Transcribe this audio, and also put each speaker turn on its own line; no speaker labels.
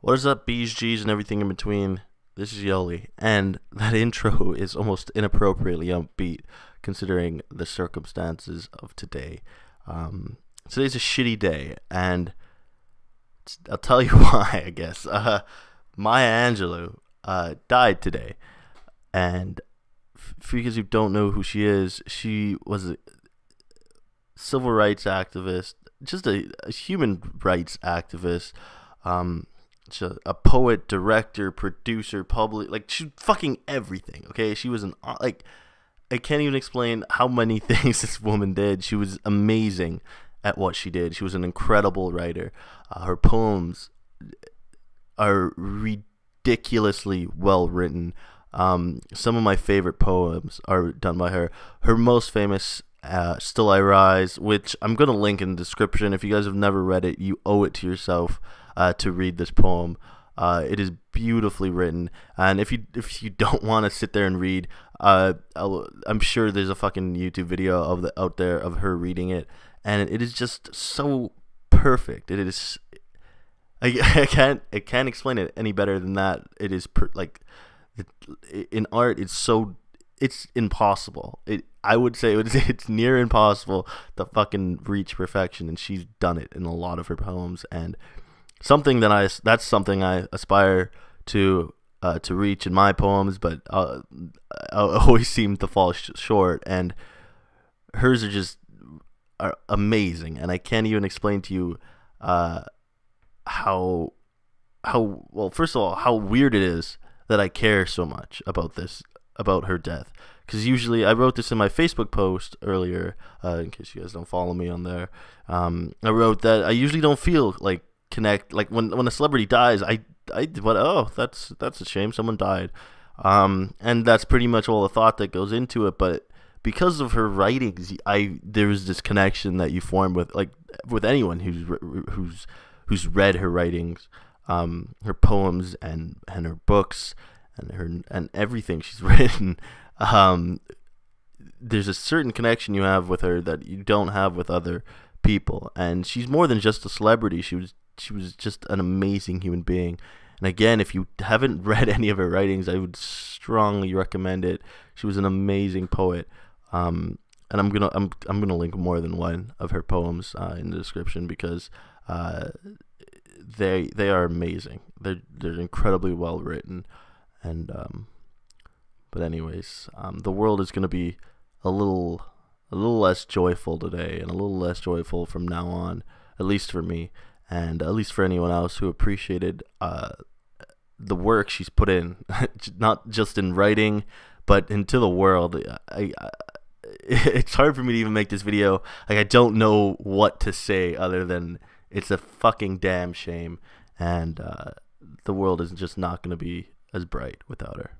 What is up, B's, G's, and everything in between? This is Yoli, and that intro is almost inappropriately upbeat considering the circumstances of today. Today's a shitty day, and I'll tell you why, I guess. Maya Angelou died today, and for you guys who don't know who she is, she was a civil rights activist, just a human rights activist, a poet, director, producer, she's fucking everything. Okay, she was I can't even explain how many things this woman did. She was amazing at what she did. She was an incredible writer. Her poems are ridiculously well written. Some of my favorite poems are done by her. Her most famous, Still I Rise, which I'm going to link in the description. If you guys have never read it, you owe it to yourself to read this poem. It is beautifully written, and if you don't want to sit there and read, I'm sure there's a fucking YouTube video out there of her reading it, and it is just so perfect. It is, I can't explain it any better than that. It is in art, it's impossible. I would say it's near impossible to fucking reach perfection, and she's done it in a lot of her poems, and that's something I aspire to reach in my poems, but I always seem to fall short, and hers are amazing, and I can't even explain to you how well, first of all, how weird it is that I care so much about her death. Because usually, I wrote this in my Facebook post earlier, in case you guys don't follow me on there. I wrote that I usually don't feel like when a celebrity dies, that's a shame, someone died, and that's pretty much all the thought that goes into it. But because of her writings, there's this connection that you form with anyone who's read her writings, her poems and her books and everything she's written. There's a certain connection you have with her that you don't have with other people, and she's more than just a celebrity. She was just an amazing human being. And again, if you haven't read any of her writings, I would strongly recommend it. She was an amazing poet, and I'm gonna link more than one of her poems in the description, because they are amazing. They're incredibly well written, and but anyways, the world is gonna be a little less joyful today, and a little less joyful from now on, at least for me, and at least for anyone else who appreciated the work she's put in, not just in writing, but into the world. It's hard for me to even make this video. I don't know what to say other than it's a fucking damn shame, and the world is just not going to be as bright without her.